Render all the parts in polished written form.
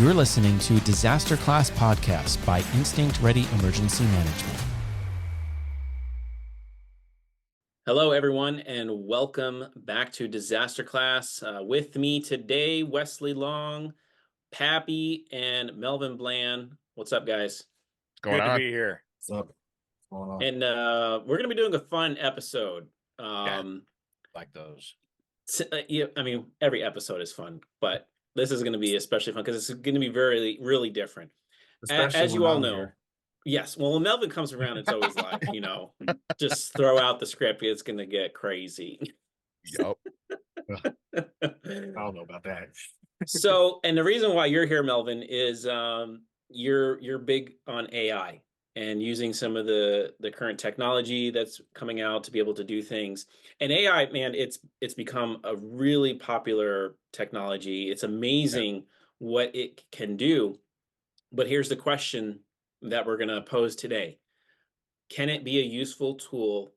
You're listening to DisasterClass podcast by Instinct Ready Emergency Management. Hello, everyone, and welcome back to DisasterClass. With me today, Wesley Long, Pappy, and Melvin Bland. What's up, guys? Good to be here. What's up? What's going on? And we're going to be doing a fun episode. Like those. Yeah, I mean, every episode is fun, but this is going to be especially fun because it's going to be really different. Especially As you when all I'm know. here. Yes. Well, when Melvin comes around, it's always like, just throw out the script. It's going to get crazy. Yup. I don't know about that. So, and the reason why you're here, Melvin, is you're big on AI and using some of the current technology that's coming out to be able to do things. And AI, man, it's become a really popular technology. It's amazing what it can do. But here's the question that we're going to pose today. Can it be a useful tool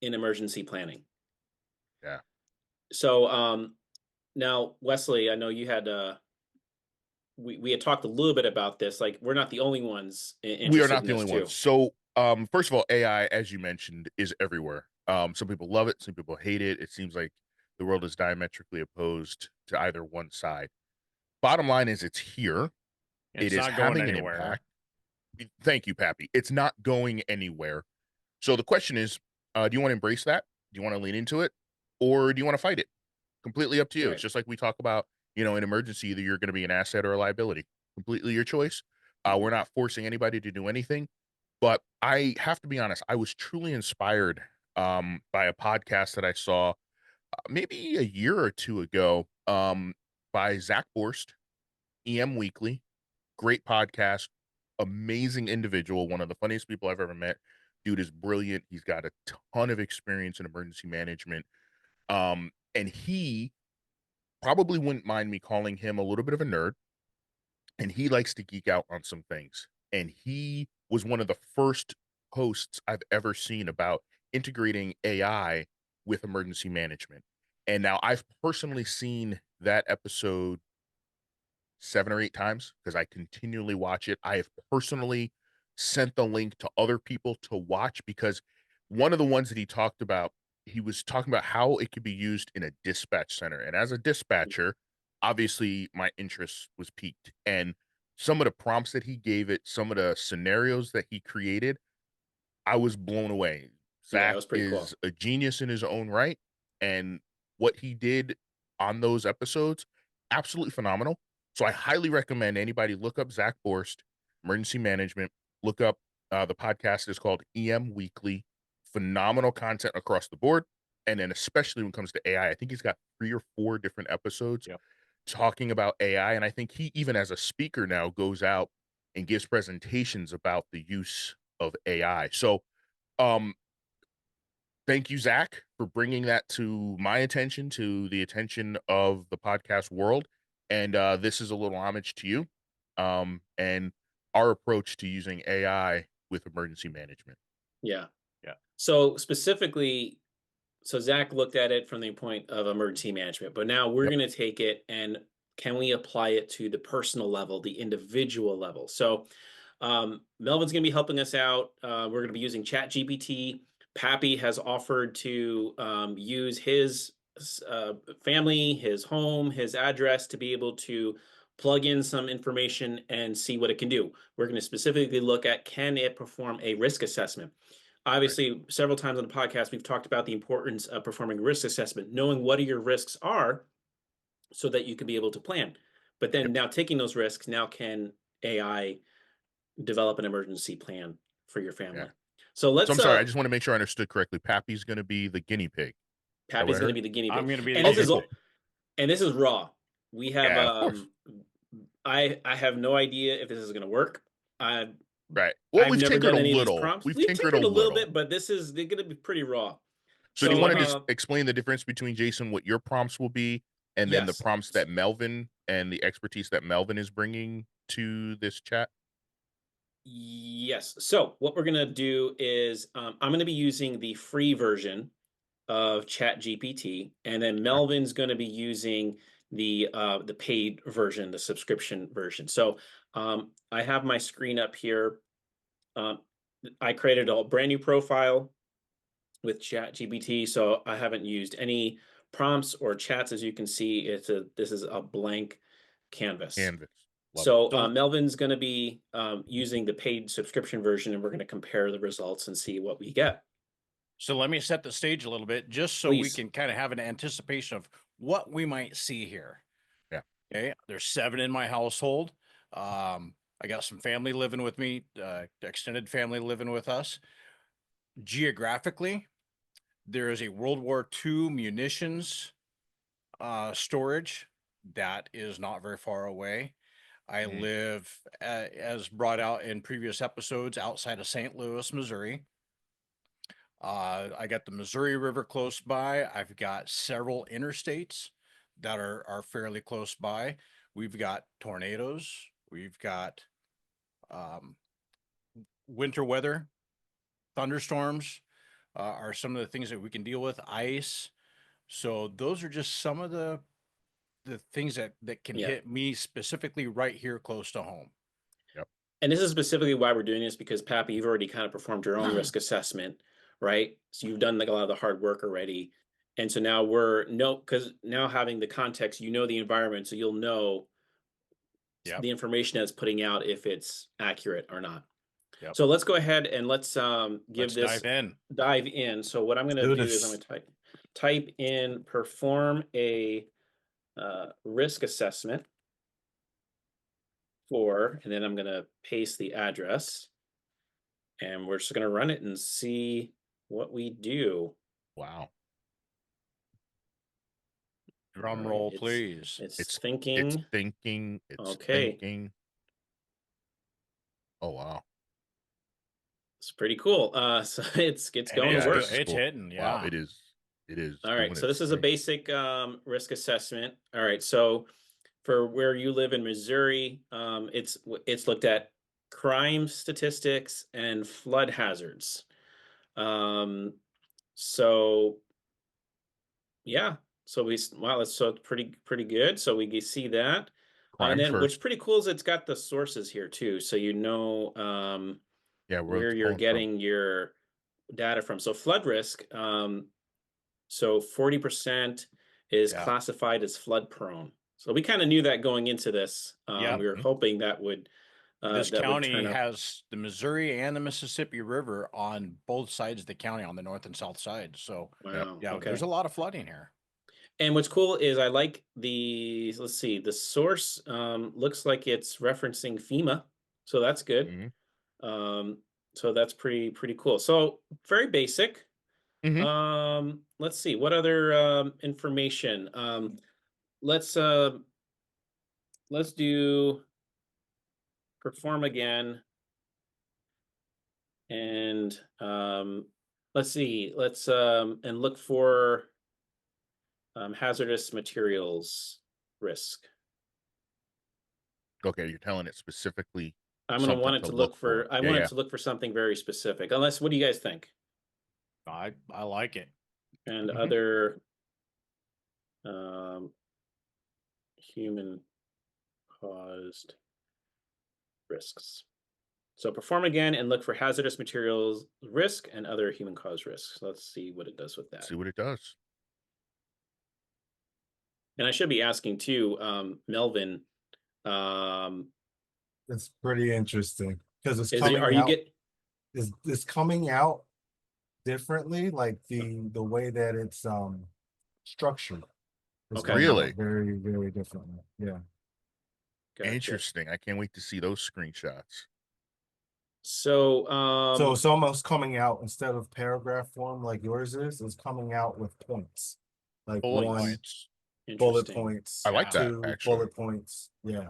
in emergency planning? Yeah. So now, Wesley, I know you had we had talked a little bit about this. Like, we're not the only ones interested We are not in the this only too. ones. So, first of all, AI, as you mentioned, is everywhere. Some people love it, some people hate it. It seems like the world is diametrically opposed to either one side. Bottom line is it's here. It's it is not going having an anywhere. impact. Thank you, Pappy. It's not going anywhere. So the question is, do you want to embrace that? Do you want to lean into it? Or do you want to fight it? Completely up to you. Right. It's just like we talk about, in emergency, either you're going to be an asset or a liability. Completely your choice. We're not forcing anybody to do anything. But I have to be honest, I was truly inspired by a podcast that I saw maybe a year or two ago by Zach Borst, EM Weekly. Great podcast, amazing individual, one of the funniest people I've ever met. Dude is brilliant. He's got a ton of experience in emergency management. And he probably wouldn't mind me calling him a little bit of a nerd. And he likes to geek out on some things. And he was one of the first hosts I've ever seen about integrating AI with emergency management. And now I've personally seen that episode 7 or 8 times because I continually watch it. I have personally sent the link to other people to watch because one of the ones that he talked about, he was talking about how it could be used in a dispatch center. And as a dispatcher, obviously my interest was piqued. And some of the prompts that he gave it, some of the scenarios that he created, I was blown away. Yeah, Zach it was pretty cool. is a genius in his own right. And what he did on those episodes, absolutely phenomenal. So I highly recommend anybody look up Zach Borst, emergency management, look up the podcast is called EM Weekly. Phenomenal content across the board. And then especially when it comes to AI, I think he's got 3 or 4 different episodes talking about AI. And I think he, even as a speaker now, goes out and gives presentations about the use of AI. So thank you, Zach, for bringing that to my attention, to the attention of the podcast world. And this is a little homage to you and our approach to using AI with emergency management. Yeah. So specifically, Zach looked at it from the point of emergency management, but now we're going to take it and can we apply it to the personal level, the individual level? So Melvin's going to be helping us out. We're going to be using ChatGPT. Pappy has offered to use his family, his home, his address to be able to plug in some information and see what it can do. We're going to specifically look at, can it perform a risk assessment? Obviously, several times on the podcast, we've talked about the importance of performing risk assessment, knowing what your risks are so that you can be able to plan. But then now taking those risks, now can AI develop an emergency plan for your family? So let's. So I'm sorry, I just want to make sure I understood correctly. Pappy's going to be the guinea pig. Pappy's going to be the guinea pig. I'm going to be the and guinea this is pig. and this is raw. We have Yeah, of course. I have no idea if this is going to work. Right. Well, I've we've never tinkered done a any of these little. prompts. We've We've tinkered tinkered a a little little bit, but they're going to be pretty raw. So do you want to just explain the difference between, Jason, what your prompts will be, and then the Yes. prompts that Melvin and the expertise that Melvin is bringing to this chat? Yes. So what we're going to do is I'm going to be using the free version of ChatGPT, and then Melvin's going to be using the paid version, the subscription version. So I have my screen up here. I created a brand new profile with ChatGPT, so I haven't used any prompts or chats. As you can see, this is a blank canvas. Canvas. Love So it. Melvin's going to be using the paid subscription version, and we're going to compare the results and see what we get. So let me set the stage a little bit, just so we Please. can kind of have an anticipation of what we might see here. Yeah. Okay. There's 7 in my household. I got some family living with me, extended family living with us. Geographically, there is a World War II munitions storage that is not very far away. I live, as brought out in previous episodes, outside of St. Louis, Missouri. I got the Missouri River close by. I've got several interstates that are fairly close by. We've got tornadoes. We've got winter weather, thunderstorms are some of the things that we can deal with. Ice. So those are just some of the things that can hit me specifically right here close to home. And this is specifically why we're doing this, because Pappy, you've already kind of performed your own risk assessment, right? So you've done like a lot of the hard work already. And so now because now having the context, you know, the environment, so you'll know the information that's putting out, if it's accurate or not. So let's go ahead and let's dive in. So what I'm going to do is I'm going to type in perform a risk assessment for, and then I'm going to paste the address, and we're just going to run it and see what we do. Wow. Drum roll, please. It's thinking. It's thinking. It's thinking. Oh, wow. It's pretty cool. So it's going to work. It's hitting. Yeah. Wow, it is. It is. All right. So this is a basic risk assessment. All right. So for where you live in Missouri, it's looked at crime statistics and flood hazards. So yeah. So it's pretty good. So we can see that. And then what's pretty cool is it's got the sources here too. So you know where you're getting your data from. So flood risk, so 40% is classified as flood prone. So we kind of knew that going into this. We were hoping that would this county has the Missouri and the Mississippi River on both sides of the county, on the north and south side. So there's a lot of flooding here. And what's cool is I like let's see, the source looks like it's referencing FEMA. So that's good. So that's pretty cool. So very basic. Let's see, what other information? Let's do perform again. And let's see, and look for hazardous materials risk. Okay, you're telling it specifically. I'm going to want it to look for. I want it to look for something very specific. Unless, what do you guys think? I like it. And other human caused risks. So perform again and look for hazardous materials risk and other human caused risks. Let's see what it does with that. See what it does. And I should be asking too, Melvin. It's pretty interesting because it's coming out. It's coming out differently, like the way that it's structured. It's really very, very differently. Yeah. Gotcha. Interesting. I can't wait to see those screenshots. So so it's almost coming out, instead of paragraph form like yours is, it's coming out with points, like bullet points. I like that, actually. Bullet points. Yeah.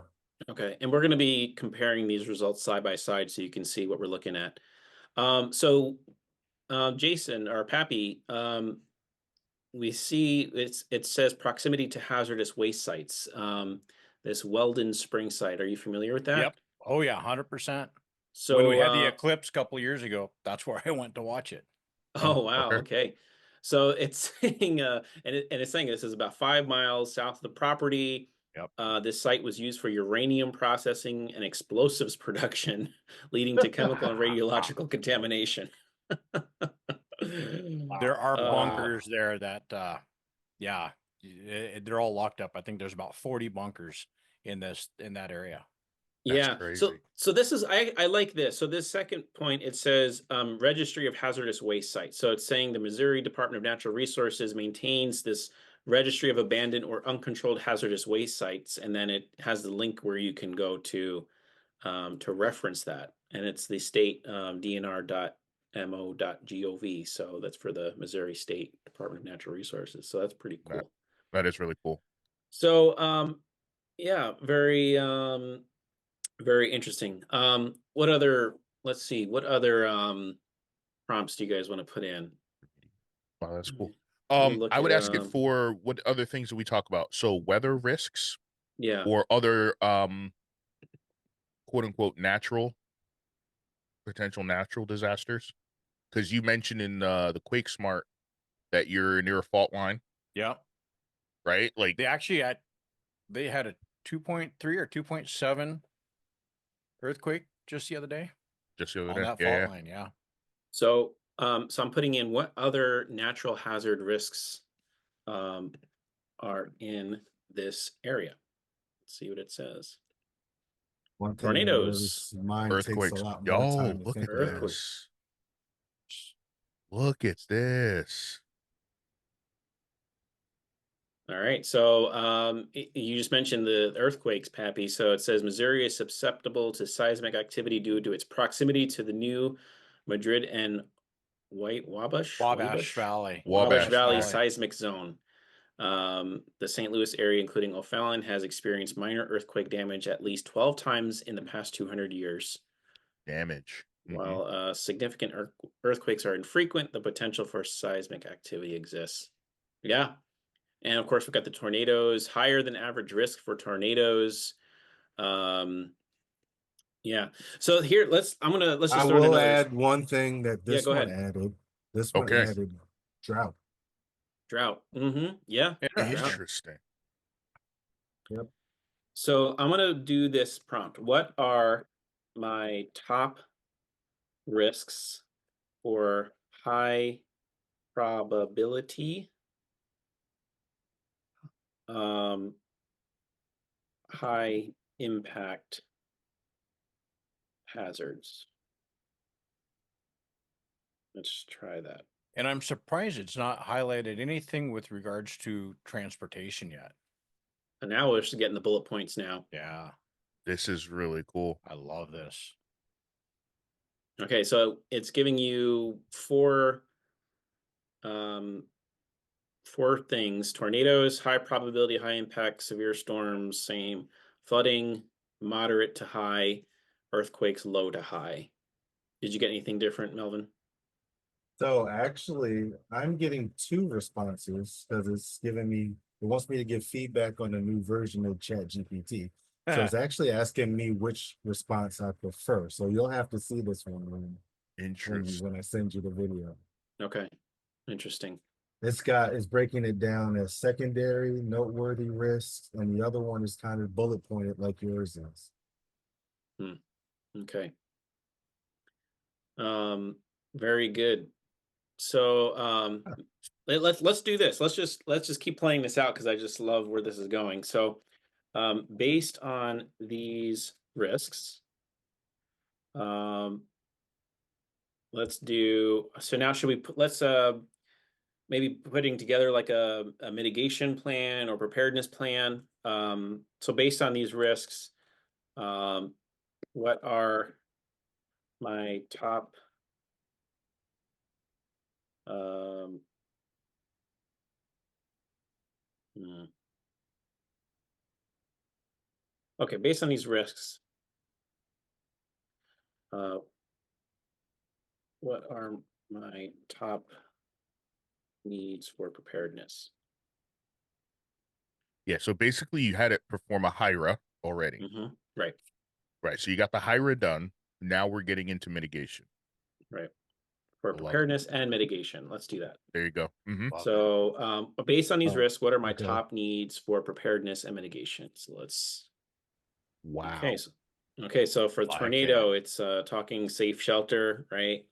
Okay, and we're going to be comparing these results side by side so you can see what we're looking at. Jason or Pappy, we see it says proximity to hazardous waste sites. This Weldon Spring site. Are you familiar with that? Yep. Oh yeah, 100%. So when we had the eclipse a couple of years ago, that's where I went to watch it. Oh wow. Okay. So it's saying, and it's saying this is about 5 miles south of the property. Yep. This site was used for uranium processing and explosives production, leading to chemical and radiological contamination. There are bunkers there that, yeah, they're all locked up. I think there's about 40 bunkers in that area. That's Yeah. crazy. So this is, I like this. So this second point, it says Registry of Hazardous Waste Sites. So it's saying the Missouri Department of Natural Resources maintains this registry of abandoned or uncontrolled hazardous waste sites, and then it has the link where you can go to reference that, and it's the state dnr.mo.gov. So that's for the Missouri State Department of Natural Resources. So that's pretty cool. That is really cool. So yeah, very interesting. What other, let's see, what other prompts do you guys want to put in? Wow, that's cool. Look I would at, ask it for what other things do we talk about? So weather risks, yeah, or other quote unquote potential natural disasters. Because you mentioned in the Quake Smart that you're near a fault line, Yeah. right? Like They had a 2.3 or 2.7 earthquake just the other day just the other on day. that fault line. Yeah. So so I'm putting in what other natural hazard risks are in this area. Let's see what it says. One thing Tornadoes, mine takes a Earthquakes. lot more time to Look think at about. Earthquakes. this. Look at this. All right. So you just mentioned the earthquakes, Pappy. So it says Missouri is susceptible to seismic activity due to its proximity to the new Madrid and Wabash Valley seismic zone. The St. Louis area, including O'Fallon, has experienced minor earthquake damage at least 12 times in the past 200 years. Damage. While significant earthquakes are infrequent, the potential for seismic activity exists. Yeah. And of course, we've got the tornadoes, higher than average risk for tornadoes. Yeah. So here, let's just I will add one thing that this one added. This one added drought. Drought. Yeah. Interesting. Yep. So I'm going to do this prompt. What are my top risks for high probability, high impact hazards? Let's try that. And I'm surprised it's not highlighted anything with regards to transportation yet. And now we're just getting the bullet points now. Yeah. This is really cool. I love this. Okay, so it's giving you four things: tornadoes, high probability, high impact, severe storms, same, flooding, moderate to high, earthquakes, low to high. Did you get anything different, Melvin? So actually, I'm getting 2 responses because it wants me to give feedback on the new version of ChatGPT. So it's actually asking me which response I prefer. So you'll have to see this one when I send you the video. Okay, interesting. It's breaking it down as secondary, noteworthy risks, and the other one is kind of bullet pointed like yours is. Okay. Very good. So let's do this. Let's just keep playing this out because I just love where this is going. So based on these risks, let's do, so now should we put, let's maybe putting together like a mitigation plan or preparedness plan. So based on these risks, what are my top okay, based on these risks, what are my top needs for preparedness? Yeah, so basically you had it perform a HIRA already. Right. Right, so you got the HIRA done. Now we're getting into mitigation. Right. for I love it. preparedness and mitigation. Let's do that. There you go. Love it. So, based on these Oh, risks, what are my okay. top needs for preparedness and mitigation? So Wow. Okay, so for Like tornado, it's talking safe shelter, right?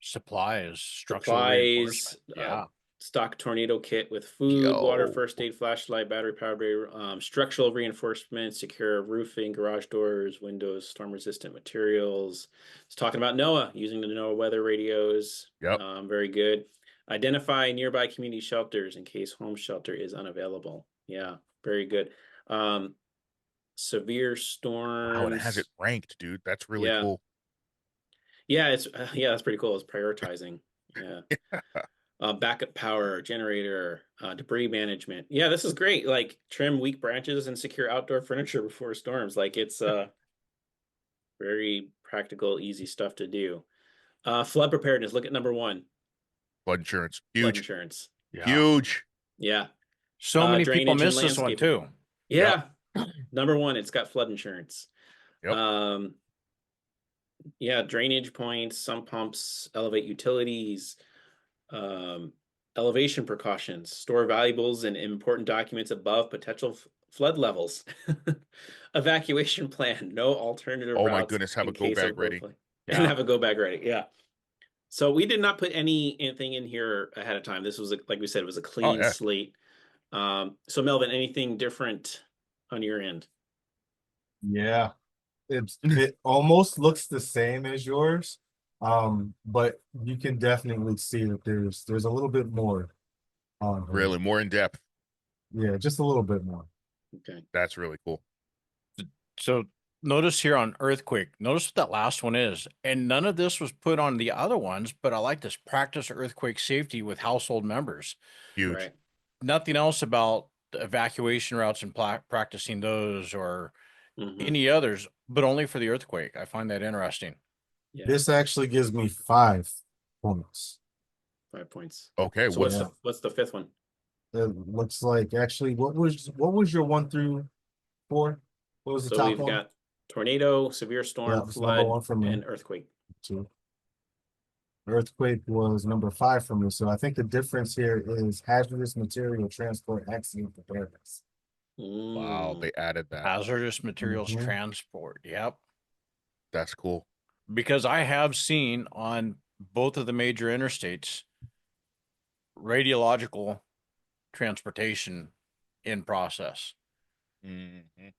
Supplies, structural Supplies, reinforcement. Yeah. stock tornado kit with food, water, Yo. first aid, flashlight, battery powered barrier, structural reinforcement, secure roofing, garage doors, windows, storm resistant materials. It's talking about NOAA, using the NOAA weather radios. Yep. Very good. Identify nearby community shelters in case home shelter is unavailable. Yeah, very good. Severe storms. Wow, and it has it ranked, dude. That's really cool. Yeah, it's that's pretty cool. It's prioritizing. Yeah. Backup power, generator, debris management. Yeah, this is great. Like trim weak branches and secure outdoor furniture before storms. Like it's very practical, easy stuff to do. Flood preparedness. Look at number 1. Flood insurance. Flood Huge. insurance. Yeah. Huge. Yeah. So many people Drainage and miss this one landscaping. too. Yeah. Number 1, it's got flood insurance. Yep. Yeah, drainage points, sump pumps, elevate utilities, elevation precautions, store valuables and important documents above potential flood levels. Evacuation plan, no alternative Oh my routes goodness, have in a go case bag of ready. overflow. Yeah. And have a go bag ready. Yeah. So we did not put anything in here ahead of time. This was like we said, it was a clean yeah. slate. So Melvin, anything different on your end? Yeah, it almost looks the same as yours, but you can definitely see that there's a little bit more on here. Really, more in depth. Yeah, just a little bit more. Okay. That's really cool. So notice here on earthquake, notice what that last one is. And none of this was put on the other ones, but I like this: practice earthquake safety with household members. Huge. Right. Nothing else about the evacuation routes and practicing those or Mhm. any others, but only for the earthquake. I find that interesting. Yeah. This actually gives me 5 points. 5 points. Okay, So what's what's the 5th one? It looks like actually what was your 1 through 4? What was the So top we've one? got tornado, severe Yeah, storm, it's number 1 flood, for me. and earthquake. 2. Earthquake was number 5 for me. So I think the difference here is hazardous material transport accident preparedness. wow, Mm. they added that. Hazardous materials Mhm. transport. Yep. That's cool. Because I have seen on both of the major interstates radiological transportation in process. Mhm.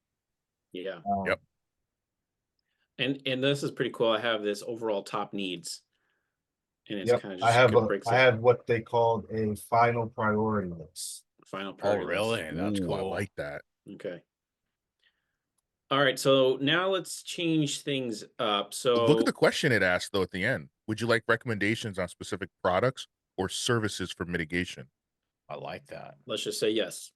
Yeah. Yep. And this is pretty cool. I have this overall top needs. And it's Yep, kind of I just breaks I it had what they called a final priority list. final Oh, priority list. really? That's Ooh, I cool. like that. Okay. All right, so now let's change things up. So Look at the question it asked though at the end. Would you like recommendations on specific products or services for mitigation? I like that. let's just say yes.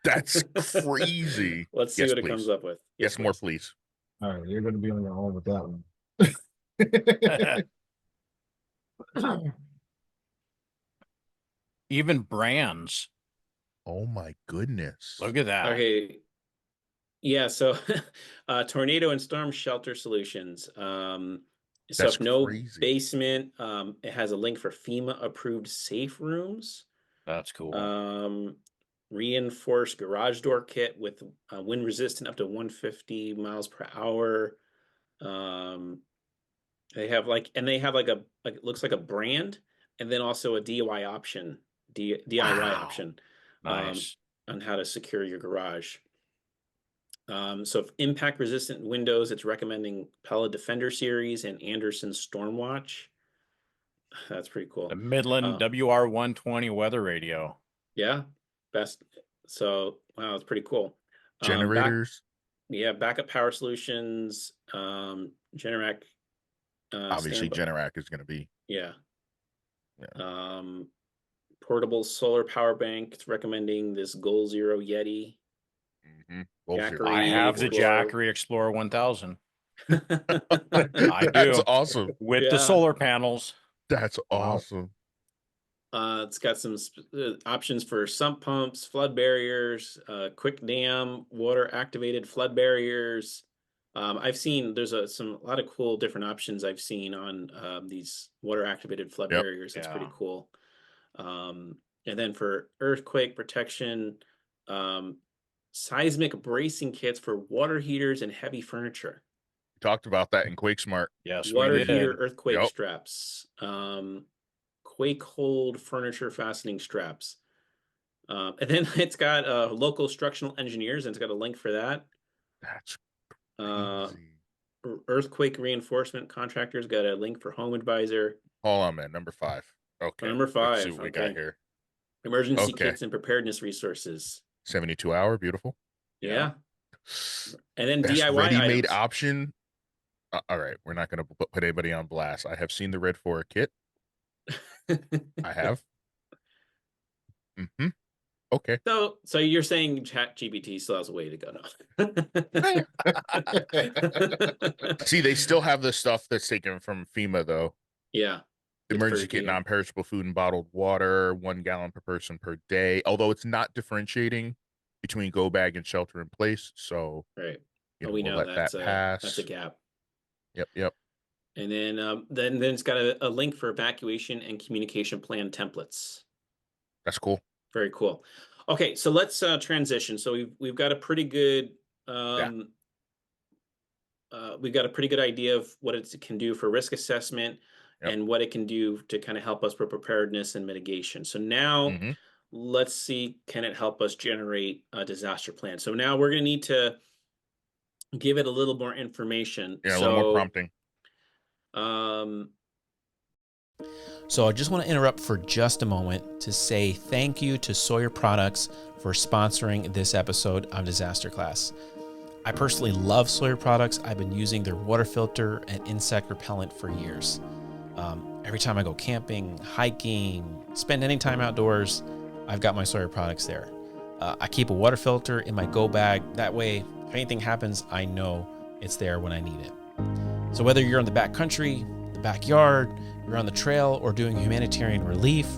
That's crazy. Let's see Yes, what it please. comes up with. Yes, more, please. All right, you're gonna be on your own with that one. Even brands. Oh my goodness. Look at that. Okay. Yeah, so tornado and storm shelter solutions. So That's if no crazy. basement, it has a link for FEMA approved safe rooms. That's cool. Reinforced garage door kit with wind resistant up to 150 miles per hour. They have like it looks like a brand, and then also a DIY option, DIY Wow. option, Nice. on how to secure your garage. So if impact resistant windows, it's recommending Pella Defender series and Anderson Stormwatch. That's pretty cool. The Midland WR120 weather radio. Yeah, best. So wow, it's pretty cool. Generators. Backup power solutions. Generac. Obviously, Generac is going to be. Yeah. Yeah. Portable solar power bank. It's recommending this Goal Zero Yeti. Jackery I have the Explorer. Jackery Explorer 1000. I I That's do. awesome. With Yeah. the solar panels. That's Wow. awesome. It's got some options for sump pumps, flood barriers, quick dam, water activated flood barriers, I've seen there's a lot of cool different options I've seen on these water activated flood Yep. barriers. That's pretty Yeah. cool. And then for earthquake protection, um, seismic bracing kits for water heaters and heavy furniture. We talked about that in QuakeSmart. Yes, we Water did. heater earthquake Yep. straps. Quake hold furniture fastening straps. And then it's got local structural engineers, and it's got a link for that. That's Uh, crazy. earthquake reinforcement contractors got a link for Home Advisor. Hold on, man. Number 5. Okay. Number Let's see 5. what we got Okay. here. Emergency Okay. kits and preparedness resources. 72-hour. Beautiful. Yeah. And then Best DIY ready-made items. option. All right. We're not going to put anybody on blast. I have seen the Red 4 kit. I have. Mm-hmm. Okay. So you're saying ChatGPT still has a way to go now? See, they still have the stuff that's taken from FEMA, though. Yeah. It's Emergency pretty kit, good. non-perishable food and bottled water, 1 gallon per person per day. Although it's not differentiating between go bag and shelter in place, so Right. you know, we we'll know let that that's pass. a gap. Yep. And then it's got a link for evacuation and communication plan templates. That's cool. Very cool. Okay, so let's transition. So we've got a pretty good we've got a pretty good idea of what it can do for risk assessment and what it can do to kind of help us for preparedness and mitigation. So now let's see, can it help us generate a disaster plan? So now we're going to need to give it a little more information. Yeah, a little more prompting. So I just want to interrupt for just a moment to say thank you to Sawyer Products for sponsoring this episode of DisasterClass. I personally love Sawyer Products. I've been using their water filter and insect repellent for years. Every time I go camping, hiking, spend any time outdoors, I've got my Sawyer Products there. I keep a water filter in my go bag. That way, if anything happens, I know it's there when I need it. So whether you're in the backcountry, the backyard, you're on the trail, or doing humanitarian relief,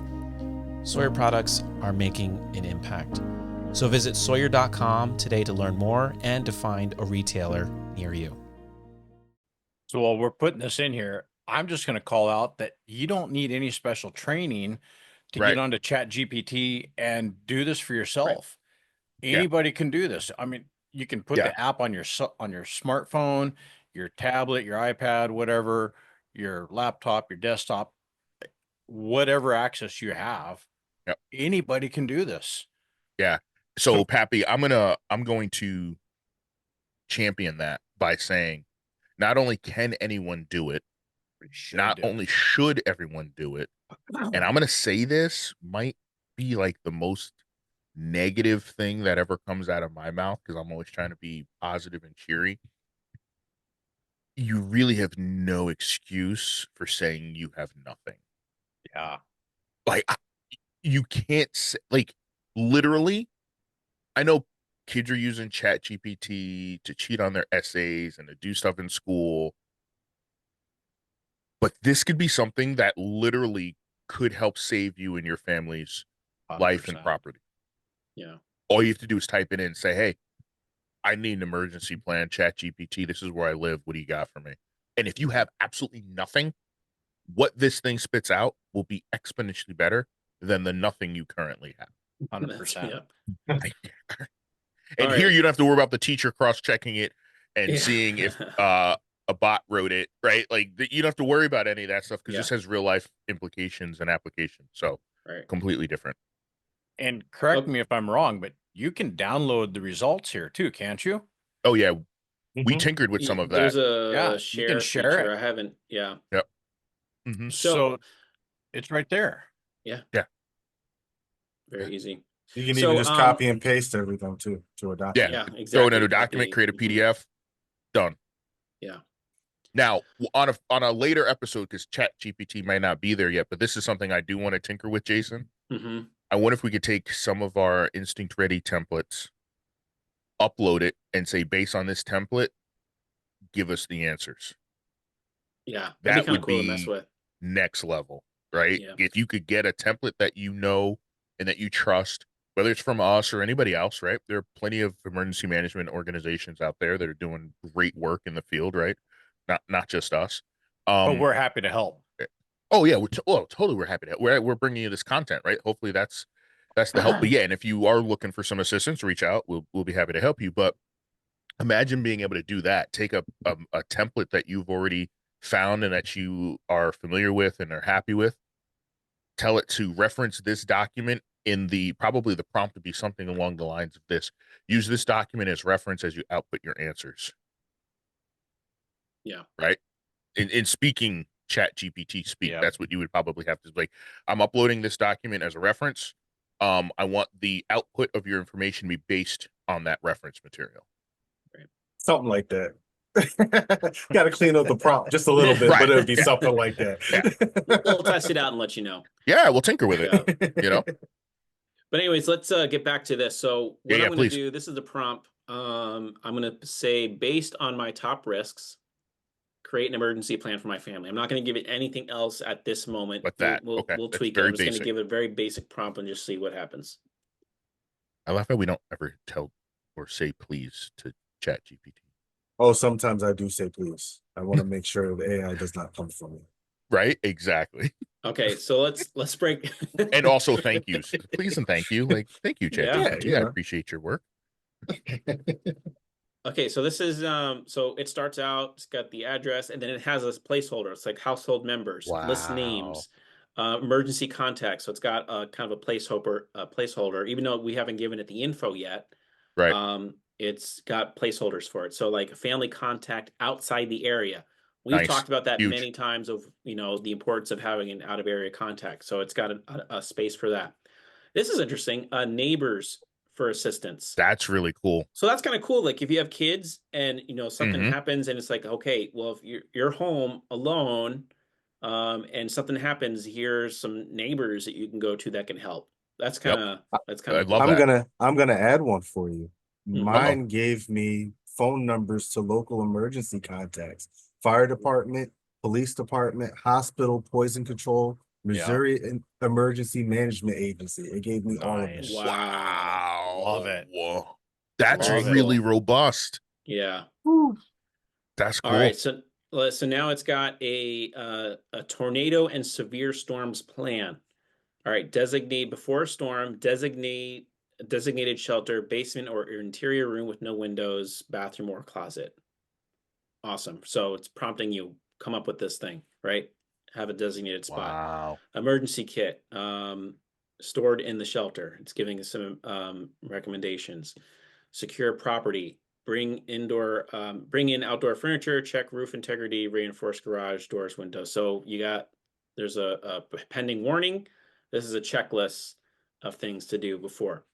Sawyer Products are making an impact. So visit Sawyer.com today to learn more and to find a retailer near you. So while we're putting this in here, I'm just going to call out that you don't need any special training to get onto ChatGPT and do this for yourself. Anybody can do this. I mean, you can put the app on your smartphone, your tablet, your iPad, whatever, your laptop, your desktop, whatever access you have. Anybody can do this. Yeah. So Pappy, I'm going to champion that by saying not only can anyone do it, not only should everyone do it, and I'm going to say this might be like the most negative thing that ever comes out of my mouth because I'm always trying to be positive and cheery. You really have no excuse for saying you have nothing. Yeah. Like, you can't say, like, literally, I know kids are using ChatGPT to cheat on their essays and to do stuff in school. But this could be something that literally could help save you and your family's 100%. life and property. Yeah. All you have to do is type it in and say, hey, I need an emergency plan, ChatGPT. This is where I live. What do you got for me? And if you have absolutely nothing, what this thing spits out will be exponentially better than the nothing you currently have. 100%. And here you don't have to worry about the teacher cross-checking it and seeing if a bot wrote it, right? Like, you don't have to worry about any of that stuff because this has real life implications and applications. So completely different. And correct me if I'm wrong, but you can download the results here too, can't you? Oh yeah. We tinkered with some of that. There's a share share feature. it. I haven't. Yeah. Yep. So it's right there. Yeah. Very easy. You can even just copy and paste everything to a document. Yeah, exactly. Throw it in a document, create a PDF, done. Yeah. Now, on a later episode, because ChatGPT might not be there yet, but this is something I do want to tinker with, Jason. I wonder if we could take some of our instinct ready templates, upload it, and say, based on this template, give us the answers. Yeah, that would cool be to mess with. Next level, right? Yeah. If you could get a template that you know and that you trust, whether it's from us or anybody else, right? There are plenty of emergency management organizations out there that are doing great work in the field, right? Not just us. But we're happy to help. Oh yeah, totally. We're happy to. We're bringing you this content, right? Hopefully that's the help. But yeah, and if you are looking for some assistance, reach out. We'll be happy to help you. But imagine being able to do that. Take a template that you've already found and that you are familiar with and are happy with. Tell it to reference this document in probably the prompt would be something along the lines of this. Use this document as reference as you output your answers. Yeah. Right. In speaking ChatGPT speak, Yep. that's what you would probably have to like. I'm uploading this document as a reference. I want the output of your information to be based on that reference material. Something like that. Got to clean up the prompt just a little bit, Right. but it would be Yeah. something like that. We'll test it out and let you know. Yeah, we'll tinker with it. You know. But anyways, let's get back to this. So what Yeah, I'm going to please. do, this is the prompt. I'm going to say, based on my top risks, create an emergency plan for my family. I'm not going to give it anything else at this moment. But that, We'll okay, that's tweak it. very I'm just going to basic. give it a very basic prompt and just see what happens. I love how we don't ever tell or say please to ChatGPT. Oh, sometimes I do say please. I want to make sure the AI does not come from me. Right? Exactly. Okay, so let's break. And also thank yous. Please and thank you. Like, thank you, ChatGPT. Yeah, I know. appreciate your work. Okay, so this is so it starts out, it's got the address, and then it has a placeholder. It's like household members, list Wow. names, emergency contacts. So it's got a kind of a placeholder, even though we haven't given it the info yet. Right. It's got placeholders for it. So like a family contact outside the area. We've Nice. talked about that Huge. many times of, the importance of having an out of area contact. So it's got a space for that. This is interesting. Neighbors for assistance. That's really cool. So that's kind of cool. Like if you have kids and something Mhm. happens and it's like, okay, well, if you're home alone, and something happens, here's some neighbors that you can go to that can help. That's kind of I cool. love that. I'm gonna add one for you. Mhm. Mine gave me phone numbers to local emergency contacts, fire department, police department, hospital, poison control, Missouri Emergency Management Agency. It gave me all of them. Nice. Wow. Love it. Whoa. That's Very really cool. robust. Yeah. That's cool. All right. So now it's got a tornado and severe storms plan. All right. Designate before a storm, designated shelter, basement or interior room with no windows, bathroom or closet. Awesome. So it's prompting you come up with this thing, right? Have a designated spot. Wow. Emergency kit, stored in the shelter. It's giving us some recommendations. Secure property. Bring in outdoor furniture. Check roof integrity. Reinforce garage doors, windows. So there's a pending warning. This is a checklist of things to do before.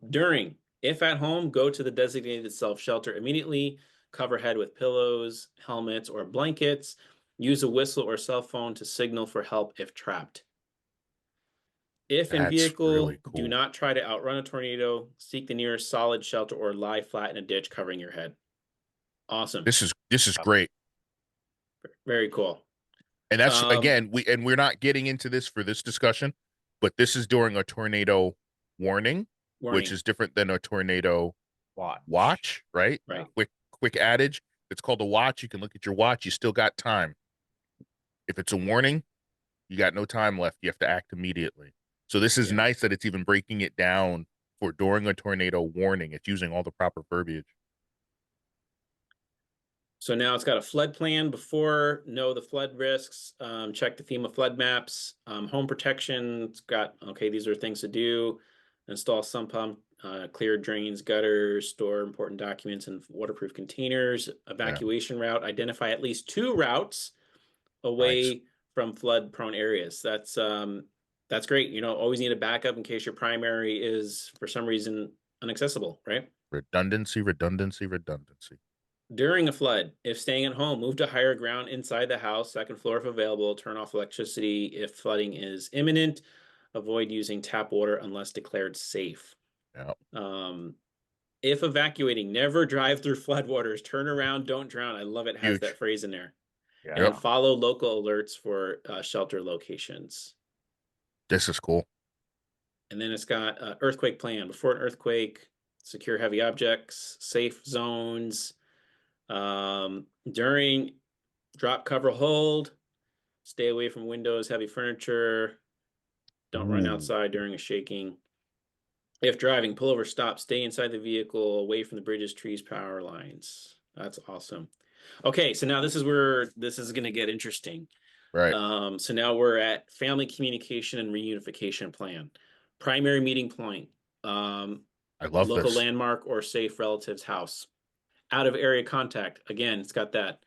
During, if at home, go to the designated self-shelter immediately. Cover head with pillows, helmets, or blankets. Use a whistle or cell phone to signal for help if trapped. If in That's vehicle, really do cool. not try to outrun a tornado. Seek the nearest solid shelter or lie flat in a ditch covering your head. Awesome. This is great. Very cool. And that's again, we're not getting into this for this discussion, but this is during a tornado warning. Which is different than a tornado watch, right? Right. Quick adage. It's called a watch. You can look at your watch. You still got time. If it's a warning, you got no time left. You have to act immediately. So this is nice that it's even breaking it down for during a tornado warning. It's using all the proper verbiage. So now it's got a flood plan before, know the flood risks, check the FEMA flood maps, home protection. It's got, okay, these are things to do. Install sump pump, clear drains, gutters, store important documents in waterproof containers, evacuation route, identify at least 2 routes away from flood prone areas. That's great. Always need a backup in case your primary is for some reason inaccessible, right? Redundancy. During a flood, if staying at home, move to higher ground inside the house, second floor if available, turn off electricity if flooding is imminent, avoid using tap water unless declared safe. If evacuating, never drive through floodwaters, turn around, don't drown. I love it has Huge. that phrase in there. Yeah. And follow local alerts for shelter locations. This is cool. And then it's got earthquake plan. Before an earthquake, secure heavy objects, safe zones. During drop, cover, hold. Stay away from windows, heavy furniture. Don't run Ooh. outside during a shaking. If driving, pull over, stop, stay inside the vehicle, away from the bridges, trees, power lines. That's awesome. Okay, so now this is where this is going to get interesting. Right. So now we're at family communication and reunification plan. Primary meeting point. I love Local this. landmark or safe relative's house. Out of area contact. Again, it's got that.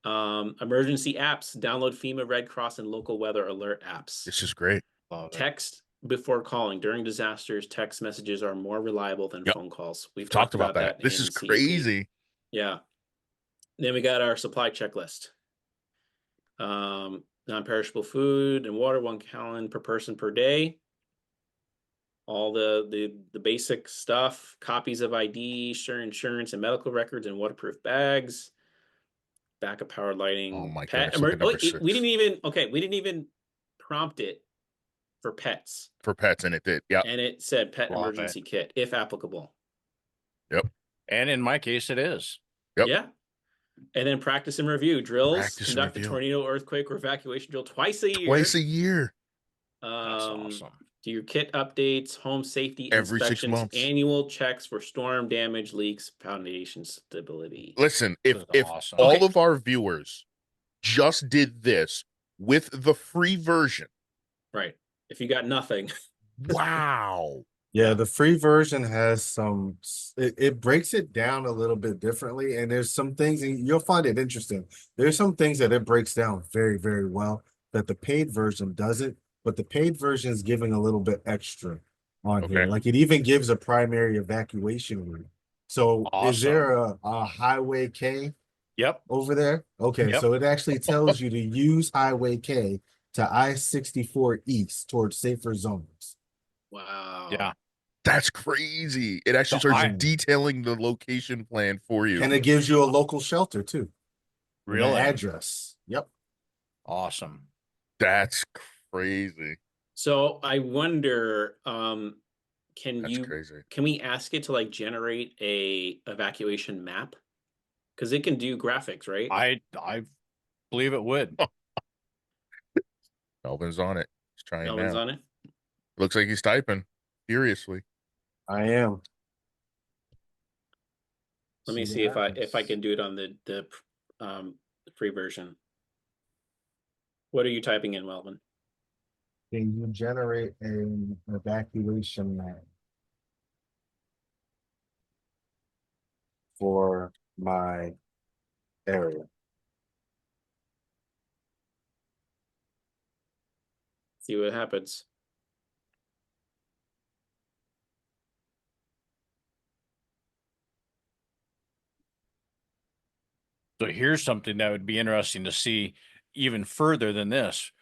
Emergency apps. Download FEMA, Red Cross, and local weather alert apps. This is great. Love it. Text before calling. During disasters, text messages are more reliable than Yep. phone calls. We've Talked about that. This in is CEP. crazy. Yeah. Then we got our supply checklist. Non-perishable food and water, 1 gallon per person per day. All the basic stuff, copies of ID, insurance and medical records and waterproof bags. Backup power lighting. Oh my pet goodness, look at number we 6. didn't even prompt it for pets. For pets, and it did. Yeah. And it said pet Love emergency kit, if applicable. Yep. And in my case, it is. Yep. Yeah. And then practice and review drills. Practice and Conduct review. a tornado, earthquake, or evacuation drill twice a year. Twice a year. That's awesome. Do your kit updates, home safety Every 6 inspections, months. annual checks for storm damage, leaks, foundation stability. Listen, This if is awesome. all Okay. of our viewers just did this with the free version, Right. If you got nothing. wow. Yeah, the free version has some, it breaks it down a little bit differently. And there's some things, and you'll find it interesting. There's some things that it breaks down very, very well that the paid version doesn't, but the paid version is giving a little bit extra on here. Okay. Like it even gives a primary evacuation route. So is there a highway K Yep. over there? Okay, Yep. so it actually tells you to use highway K to I-64 east towards safer zones. Wow. Yeah. That's crazy. It actually So starts I- detailing the location plan for you. And it gives you a local shelter too. and an Really? address. Yep. Awesome. That's crazy. So I wonder, can That's crazy. can we ask it to like generate a evacuation map? Because it can do graphics, right? I believe it would. Melvin's on it. He's trying Melvin's now. on it. Looks like he's typing furiously. I am. Let me see if I can do it on the free version. What are you typing in, Melvin? Can you generate an evacuation map for my area? See what happens. So here's something that would be interesting to see even further than this.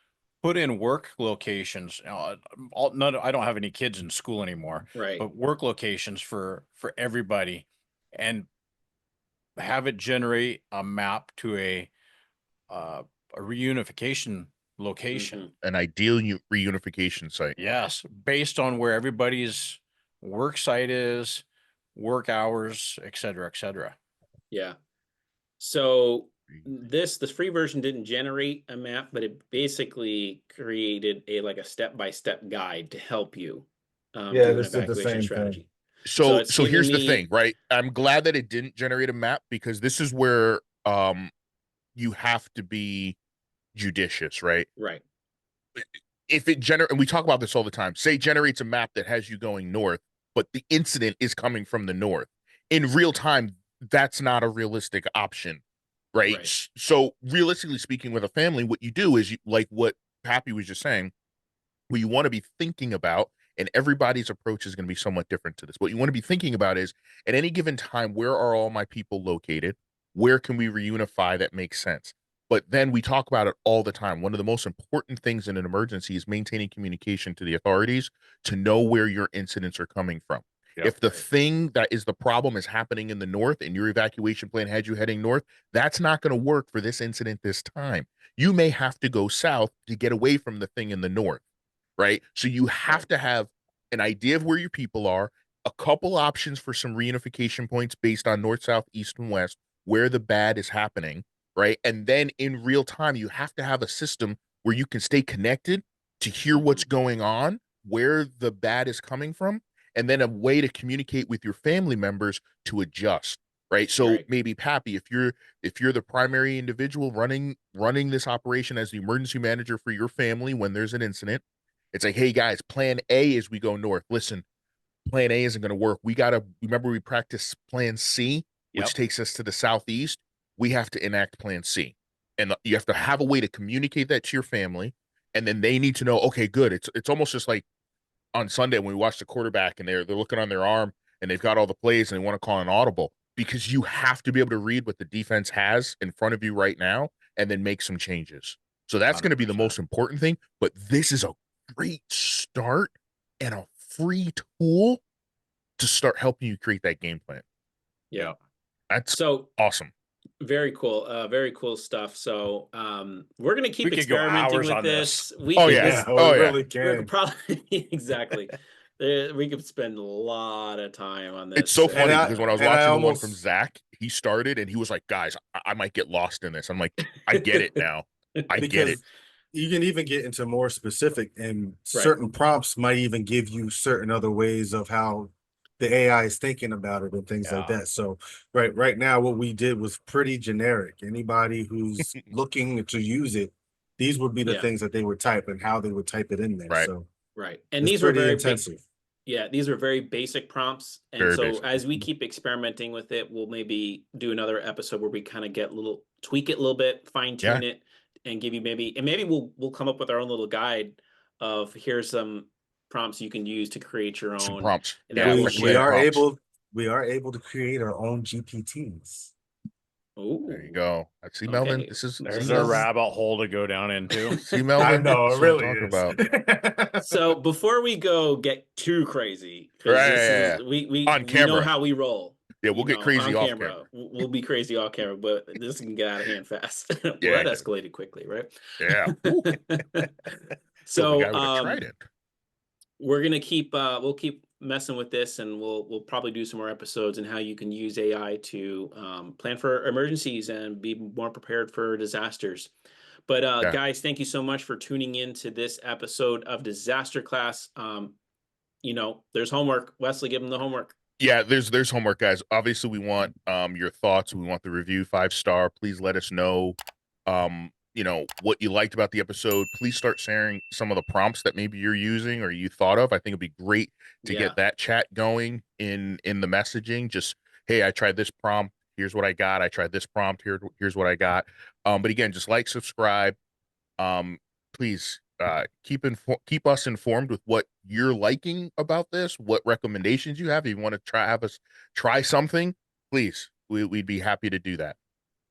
Put in work locations. I don't have any kids in school anymore, Right. but work locations for everybody, and have it generate a map to a reunification location. Mhm. An ideal reunification site. Yes, based on where everybody's work site is, work hours, et cetera, et cetera. Yeah. So this free version didn't generate a map, but it basically created a step-by-step guide to help you do an this did the evacuation same strategy. thing. So it's so here's giving the me- thing, right? I'm glad that it didn't generate a map, because this is where you have to be judicious, right? Right. If it and we talk about this all the time, say generates a map that has you going north, but the incident is coming from the north. In real time, that's not a realistic option, right? Right. So realistically speaking, with a family, what you do is like what Pappy was just saying, what you want to be thinking about, and everybody's approach is going to be somewhat different to this. What you want to be thinking about is, at any given time, where are all my people located? Where can we reunify that makes sense? But then we talk about it all the time. One of the most important things in an emergency is maintaining communication to the authorities to know where your incidents are coming from. Yep. If the thing that is the problem is happening in the north and your evacuation plan had you heading north, that's not going to work for this incident this time. You may have to go south to get away from the thing in the north, right? So you have to have an idea of where your people are, a couple options for some reunification points based on north, south, east, and west, where the bad is happening, right? And then in real time, you have to have a system where you can stay connected to hear what's going on, where the bad is coming from, and then a way to communicate with your family members to adjust, right? So Right. maybe Pappy, if you're the primary individual running this operation as the emergency manager for your family when there's an incident, it's like, hey guys, plan A is we go north. Listen, plan A isn't going to work. We got to remember we practice plan C, which Yep. takes us to the southeast. We have to enact plan C. And you have to have a way to communicate that to your family. And then they need to know, okay, good. It's almost just like on Sunday when we watch the quarterback and they're looking on their arm and they've got all the plays and they want to call an audible, because you have to be able to read what the defense has in front of you right now and then make some changes. So that's going to be the 100%. most important thing. But this is a great start and a free tool to start helping you create that game plan. Yeah. That's So awesome. very cool. Very cool stuff. So we're gonna keep We could go experimenting hours with on this. this. We Oh, could- yeah. this- we Oh, yeah. really we're can. probably exactly. We could spend a lot of time on this. It's so And funny I- because when I was and I watching the one almost- from Zach, he started and he was like, guys, I might get lost in this. I'm like, I get it now. I get it. You can even get into more specific, and Right. certain prompts might even give you certain other ways of how the AI is thinking about it and things like Yeah. that. So right now, what we did was pretty generic. Anybody who's looking to use it, these would be the Yeah. things that they would type and how they would type it in there. Right. So right. And it's these were pretty very intensive. Yeah, these are very basic prompts. And Very so basic. as we keep experimenting with it, we'll maybe do another episode where we kind of tweak it a little bit, fine tune it, and give you maybe we'll come up with our own little guide of here's some prompts you can use to create your Some own. prompts. and Yeah, that will recommend we are prompts. able to create our own GPTs. Ooh. There you go. See, Melvin, Okay. this is There's see, a Melvin? rabbit hole to go down into. See, Melvin? I know, That's it what I'm really talking is. about. So before we get too crazy, 'cause Right, this yeah, is, we On know camera. how we roll. Yeah, we'll you get know, crazy on off camera. camera. We'll be crazy off camera, but this can get out of hand fast. Well, Yeah, that yeah. escalated quickly, right? Yeah. Ooh, So the guy with a trident. we're gonna we'll keep messing with this, and we'll probably do some more episodes on how you can use AI to plan for emergencies and be more prepared for disasters. But Yeah. guys, thank you so much for tuning in to this episode of Disaster Class. There's homework. Wesley, give them the homework. Yeah, there's homework, guys. Obviously, we want your thoughts. We want the review 5-star. Please let us know what you liked about the episode. Please start sharing some of the prompts that maybe you're using or you thought of. I think it'd be great to get that chat going in the messaging. Just, hey, I tried this prompt. Here's what I got. I tried this prompt. Here's what I got. But again, just like, subscribe. Please keep us informed with what you're liking about this, what recommendations you have. If you want to have us try something, please, we'd be happy to do that.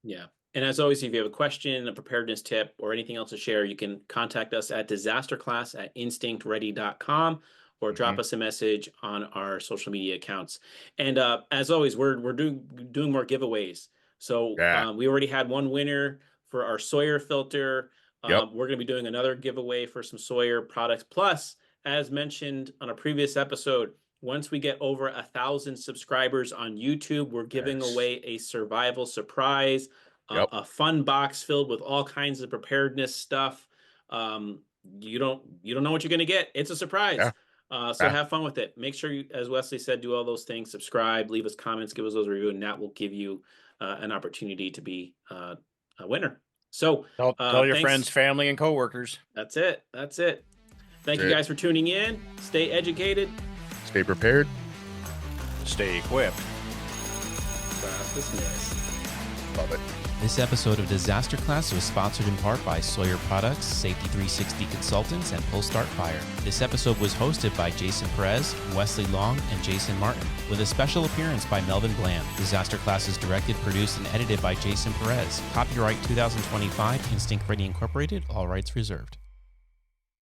Yeah. And as always, if you have a question, a preparedness tip, or anything else to share, you can contact us at disasterclass@instinctready.com or drop us a message on our social media accounts. And as always, we're doing more giveaways. So we already had one winner for our Sawyer filter. We're going to be doing another giveaway for some Sawyer products. Plus, as mentioned on a previous episode, once we get over 1,000 subscribers on YouTube, we're giving away a survival surprise, a fun box filled with all kinds of preparedness stuff. You don't know what you're going to get. It's a surprise. So have fun with it. Make sure you, as Wesley said, do all those things. Subscribe, leave us comments, give us those reviews, and that will give you an opportunity to be a winner. So tell your thanks. friends, family, and coworkers. That's it. Thank you guys for tuning in. Stay educated. Stay prepared. Stay equipped. Class dismissed. Love it. This episode of Disaster Class was sponsored in part by Sawyer Products, Safety 360 Consultants, and Pull Start Fire. This episode was hosted by Jason Perez, Wesley Long, and Jason Martin, with a special appearance by Melvin Bland. Disaster Class is directed, produced, and edited by Jason Perez. Copyright 2025, Instinct Ready Incorporated, all rights reserved.